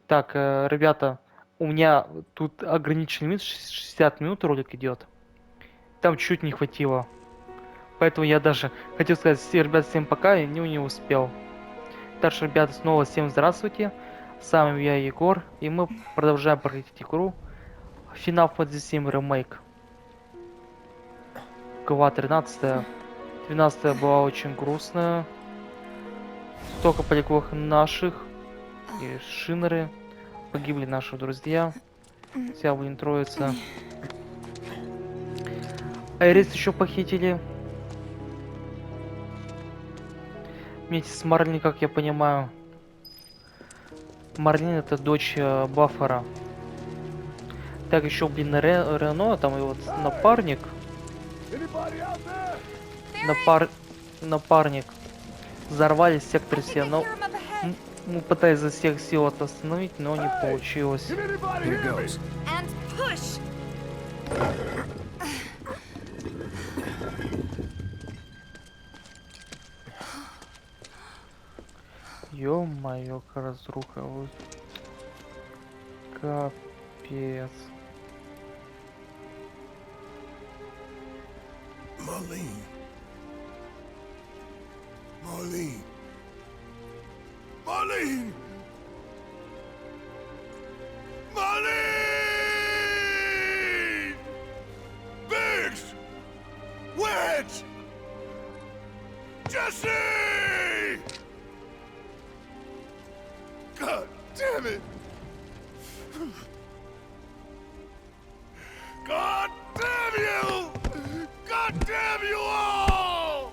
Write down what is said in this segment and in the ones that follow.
Так, ребята, у меня тут ограниченный лимит, 60 минут ролик идет. Там чуть не хватило. Поэтому я даже хотел сказать всем, ребят, всем пока, и не успел. Так что, ребята, снова всем здравствуйте. С вами я, Егор, и мы продолжаем проходить игру Final Fantasy VII Remake. Глава 13. 12 была очень грустная. Столько полегло наших. И Шинеры. Погибли наши друзья. Вся блин троица. Эрис еще похитили. Вместе с Марлин, как я понимаю. Марлин это дочь Баффера. Так, еще, блин, Рено, там и вот напарник. Напар... Напарник. Взорвали сектор все, но мы пытались за всех сил это остановить, но не получилось. Ё-моё, разруха. Капец. Marlene. Marlene. Marlene! Marlene! Biggs! Wedge! Jesse! God damn it! God damn you! God damn you all!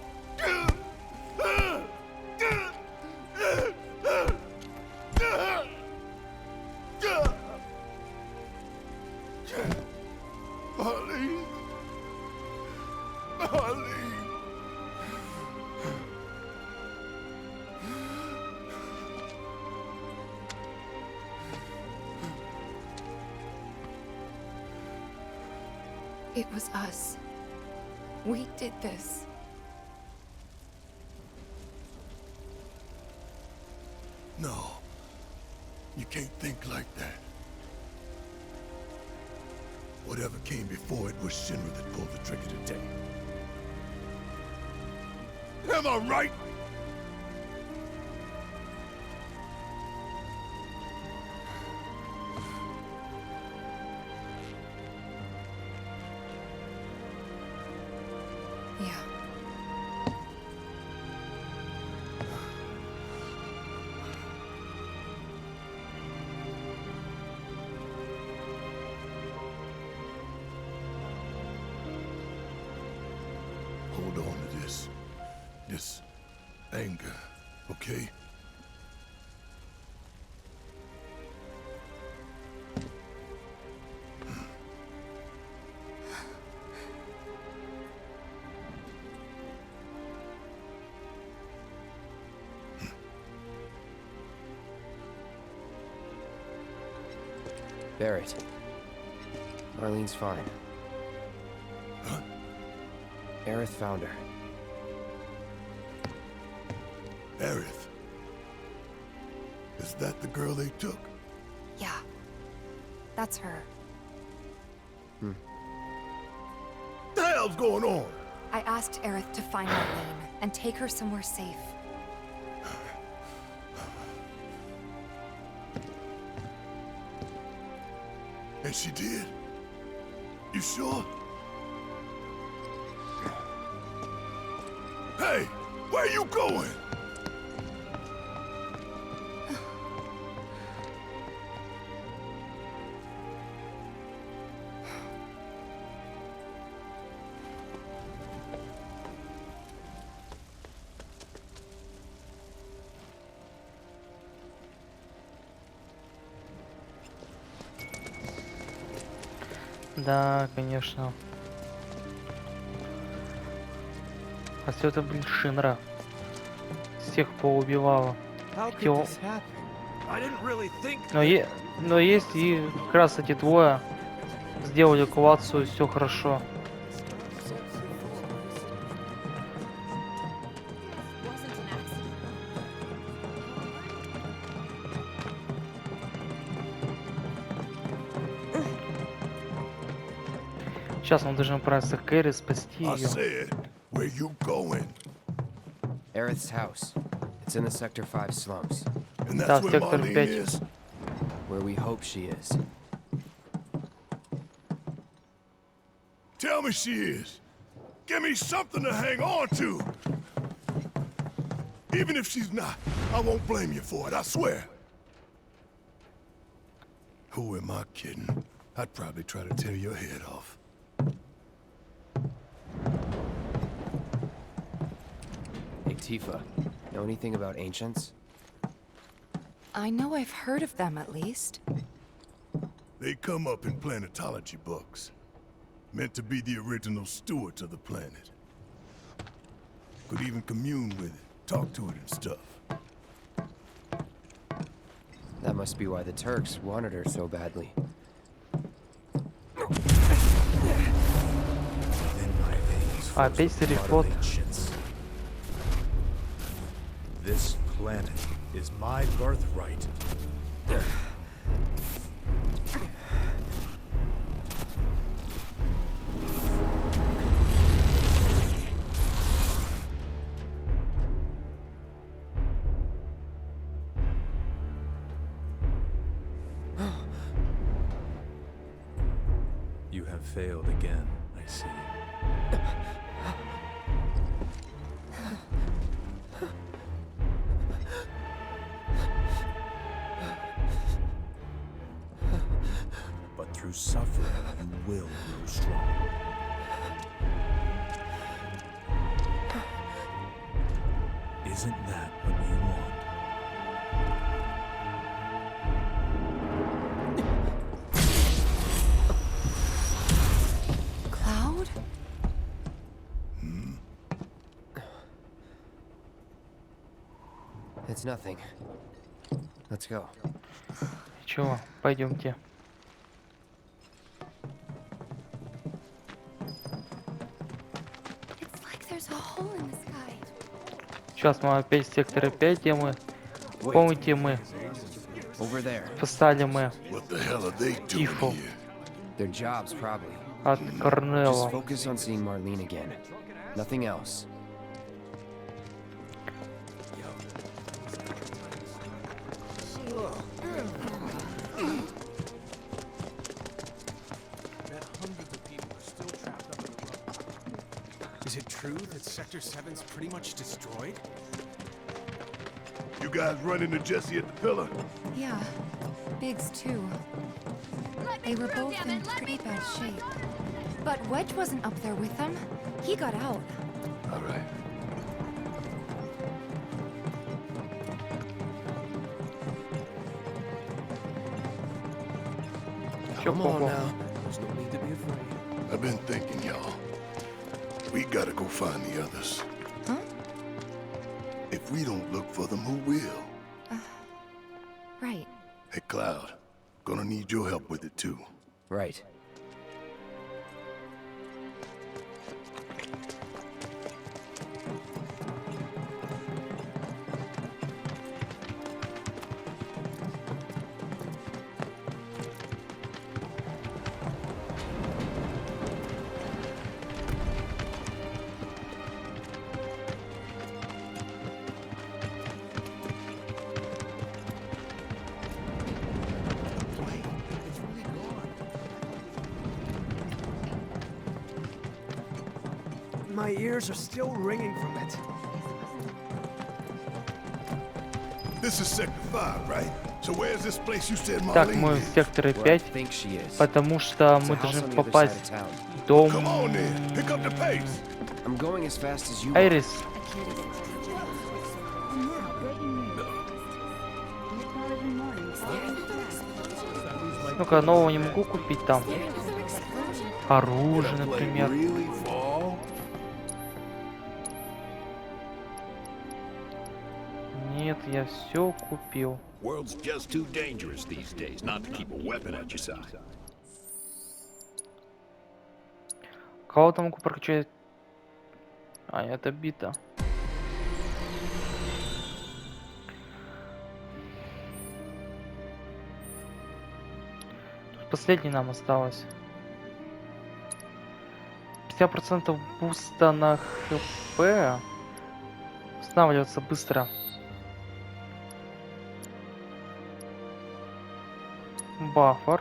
Marlene! Marlene! It was us. We did this. No. You can't think like that. Whatever came before it was Shinra that pulled the trigger today. Am I right? Yeah. Hold on to this anger, okay? Barrett. Marlene's fine. Huh? Aerith found her. Aerith. Is that the girl they took? Yeah. That's her. The hell's going on? I asked Aerith to find Marlene and take her somewhere safe. And she did? You sure? Hey, where you going? Да, конечно. А все это, блин, Шинра. Всех поубивала. Хотел... Но есть и как раз эти двое сделали эвакуацию, все хорошо. Сейчас мы должны отправиться к Кэрри, спасти I ее. said, where you going? Aerith's house. It's in the Sector 5 slums, And that's Да, where сектор Marlene 5. is? where we hope she is. Tell me she is. Give me something to hang on to. Even if she's not, I won't blame you for it, I swear. Who am I kidding? I'd probably try to tear your head off. Hey, Tifa, know anything about ancients? I know I've heard of them at least. They come up in planetology books. Meant to be the original stewards of the planet. Could even commune with it, talk to it and stuff. That must be why the Turks wanted her so badly. In my veins flows Опять the blood рефот. of ancients. This planet is my birthright. You have failed again, I see. But through suffering, you will grow strong. Isn't that what you want? Cloud? It's nothing. Let's go. Чего? Пойдемте. It's like there's a hole in the sky. Сейчас мы опять в секторе 5, где мы... Помните, мы Over there. спасали мы What the hell are they doing Тифу here? Their jobs, probably. от Just Корнелла. focus on seeing Marlene again. Nothing else. That hundreds of people are still trapped up in the rubble. Is it true that Sector 7's pretty much destroyed? You guys run into Jesse at the pillar? Yeah, Biggs too. They were both in pretty bad shape. But Wedge wasn't up there with them. He got out. All right. Чё, Come on Коко? now. There's no need to be afraid. I've been thinking, y'all. We gotta go find the others. Huh? If we don't look for them, who will? Right. Hey, Cloud. Gonna need your help with it, too. Right. My ears are still ringing from it. This is Sector 5, right? So where's this place you said Так, Marlene мы is? в секторе Where I 5, think she is. потому что It's a мы house должны on the other side of попасть town. в дом Come on then. Pick up the pace. I'm going as fast as you are. Айрис. Ну-ка, нового не могу купить там. Оружие, например. Really fall? Нет, я все купил. World's just too dangerous these days not to keep a weapon at your side. Кого-то могу прокачать. А, это бита. Тут последний нам осталось. 50% буста на хп. Восстанавливаться быстро. Баффер.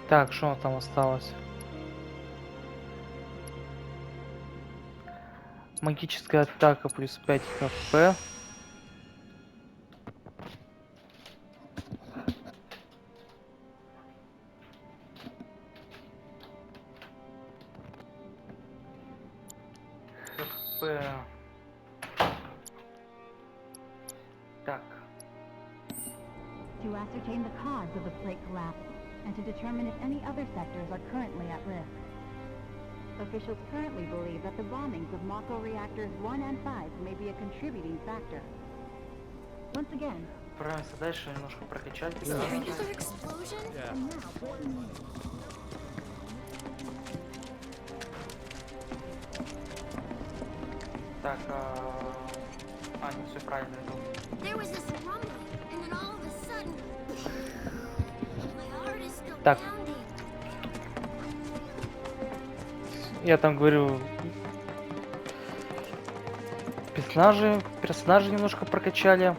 Так, что там осталось? Магическая атака плюс 5 хп. хп. Так. To ascertain the cause of the plate collapse, and to determine if any other sectors are currently at risk. Officials currently believe that the bombings of Mako reactors 1 and 5 may be a contributing factor. Once again, Отправимся дальше, немножко прокачать. Another explosion? Так, не все правильно иду. There was this rumbling, and then all of a sudden, my heart is still Так. pounding. Я там говорю, персонажи немножко прокачали.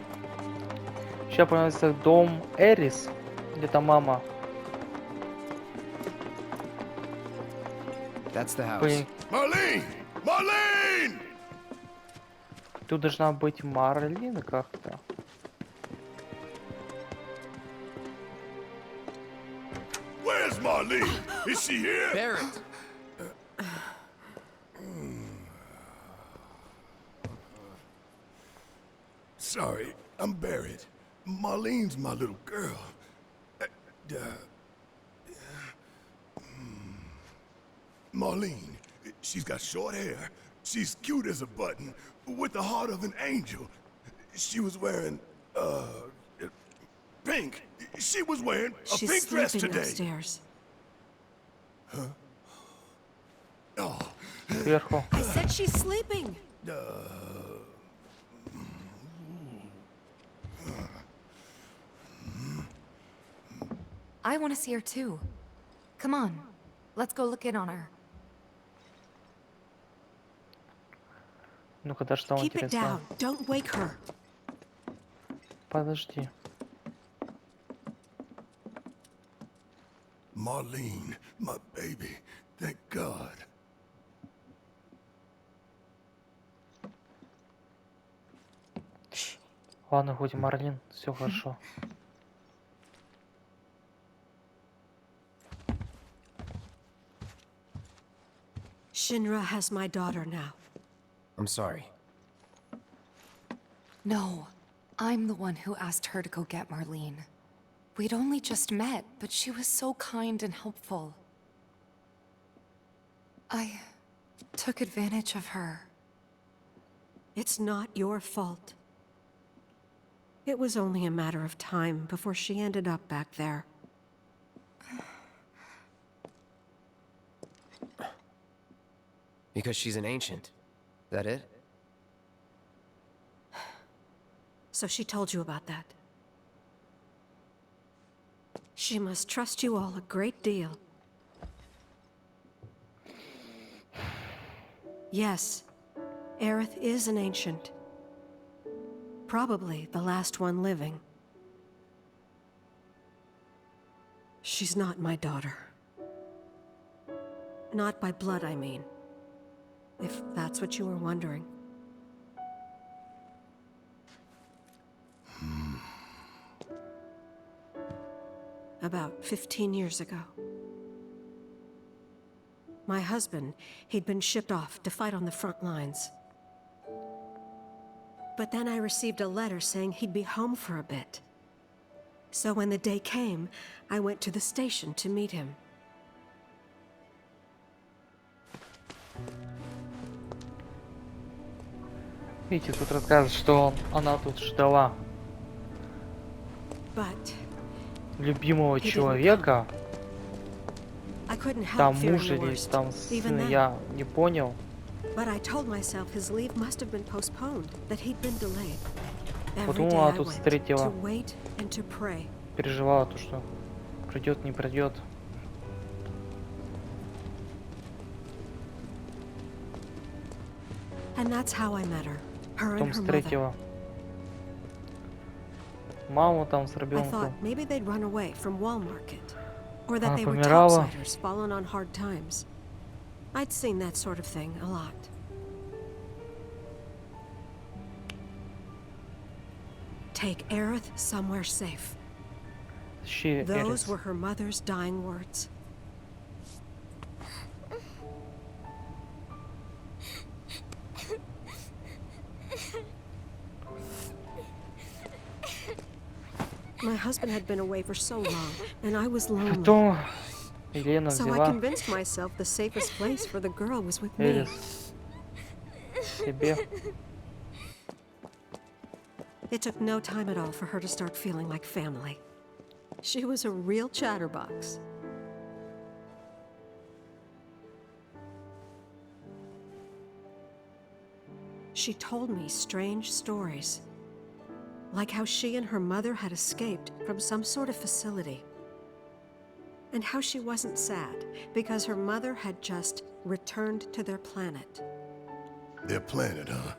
Сейчас появится дом Эрис, где-то мама. That's the house. По- Marlene! Marlene! Тут должна быть Марлин как-то. Where's Marlene? Is she here? Barrett! Sorry, I'm Barrett. Marlene's my little girl. Marlene, she's got short hair. She's cute as a button, with the heart of an angel. She was wearing, pink. She was wearing a She's pink dress sleeping today. upstairs. Oh, Сверху. I said she's sleeping. I want to see her too. Come on, let's go look in on her. Ну-ка, даже стало Keep it интересно. down. Don't wake her. Подожди. Marlene, my baby. Thank God. Ладно, хоть Марлин, все хорошо. Shinra has my daughter now. I'm sorry. No, I'm the one who asked her to go get Marlene. We'd only just met, but she was so kind and helpful. I took advantage of her. It's not your fault. It was only a matter of time before she ended up back there. Because she's an ancient. That it? So she told you about that. She must trust you all a great deal. Yes, Aerith is an ancient. Probably the last one living. She's not my daughter. Not by blood, I mean. If that's what you were wondering. About 15 years ago. My husband, he'd been shipped off to fight on the front lines. But then I received a letter saying he'd be home for a bit. So when the day came, I went to the station to meet him. Видите, тут рассказывает, что она тут ждала But любимого человека. I couldn't Там help fearing муж the или worst. там Even сын, then. я не понял. But I told myself his leave must have been postponed, that he'd been delayed. Every Вот day она I тут went to встретила, wait and to pray. переживала то, что придет, не придет. And that's how I met her. Her and Потом her mother. встретила маму там с I ребенком. thought maybe they'd run away from Wall Market. Or that Она they were помирала. topsiders fallen on hard times. I'd seen that sort of thing a lot. Take Aerith somewhere safe. Щи Those Эрис. were her mother's dying words. My husband had been away for so long, and I was lonely. Потом Елена So I взяла convinced myself the safest place for the girl was with me. Эрис себе. It took no time at all for her to start feeling like family. She was a real chatterbox. She told me strange stories, like how she and her mother had escaped from some sort of facility, and how she wasn't sad because her mother had just returned to their planet. Their planet, huh?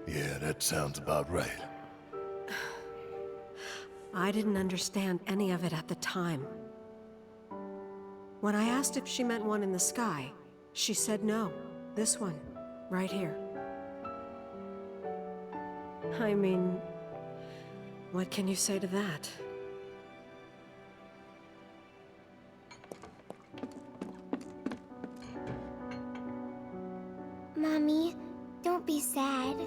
Yeah, that sounds about right. I didn't understand any of it at the time. When I asked if she meant one in the sky, she said no. This one, right here. I mean, what can you say to that? Mommy, don't be sad.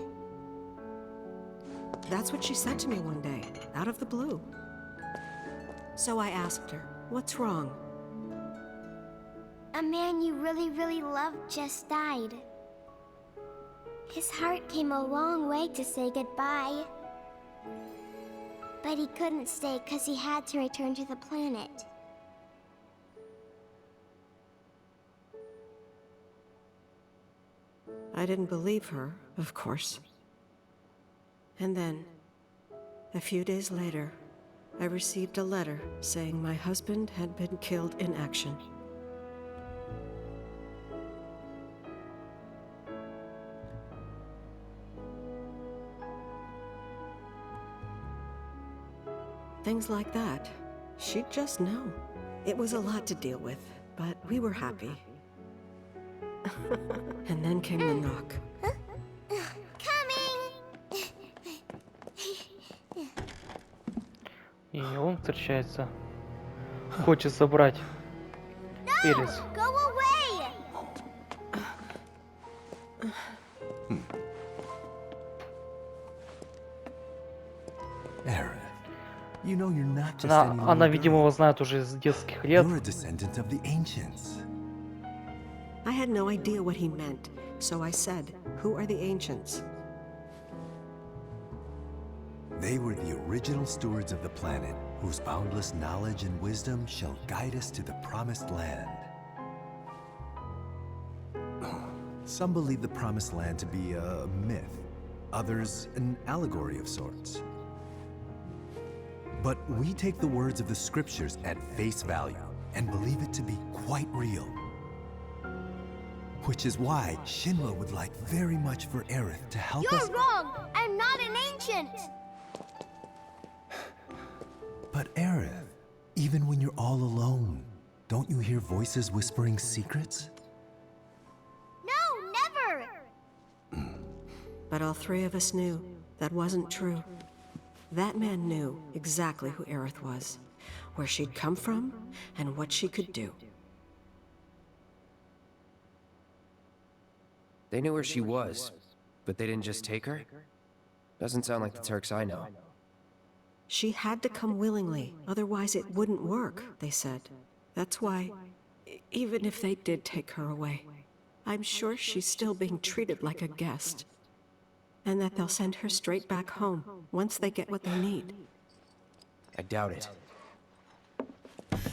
That's what she said to me one day, out of the blue. So I asked her, what's wrong? A man you really, really loved just died. His heart came a long way to say goodbye. But he couldn't stay because he had to return to the planet. I didn't believe her, of course. And then, a few days later, I received a letter saying my husband had been killed in action. Things like that. She'd just know. It was a lot to deal with, but we were happy. And then came the knock. Coming! И он встречается. Хочет забрать Эрис. Go away! Aerith, you know you're not just any Она, little видимо, girl. его знает уже с детских лет. You're a descendant of the ancients. I had no idea what he meant, so I said, "Who are the ancients?" They were the original stewards of the planet, whose boundless knowledge and wisdom shall guide us to the promised land. Some believe the promised land to be a myth, others an allegory of sorts. But we take the words of the scriptures at face value and believe it to be quite real. Which is why Shinra would like very much for Aerith to help us. You're wrong! I'm not an ancient! But Aerith, even when you're all alone, don't you hear voices whispering secrets? No, never! But all three of us knew that wasn't true. That man knew exactly who Aerith was, where she'd come from, and what she could do. They knew where she was, but they didn't just take her? Doesn't sound like the Turks I know. She had to come willingly, otherwise it wouldn't work, they said. That's why, even if they did take her away, I'm sure she's still being treated like a guest. And that they'll send her straight back home, once they get what they need. I doubt it.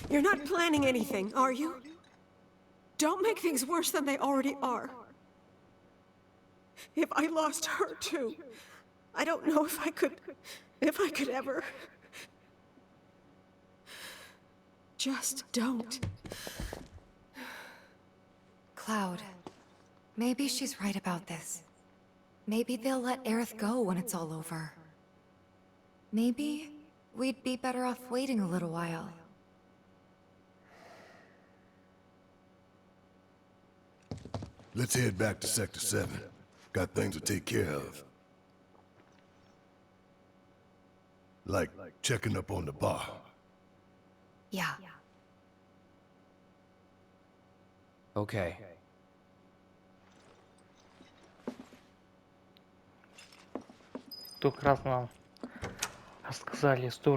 You're not planning anything, are you? Don't make things worse than they already are. If I lost her too, I don't know if I could ever. Just don't. Cloud, maybe she's right about this. Maybe they'll let Aerith go when it's all over. Maybe we'd be better off waiting a little while. Let's head back to Sector 7. Got things to take care of. Like checking up on the bar. Yeah. Okay. Тут как раз нам рассказали историю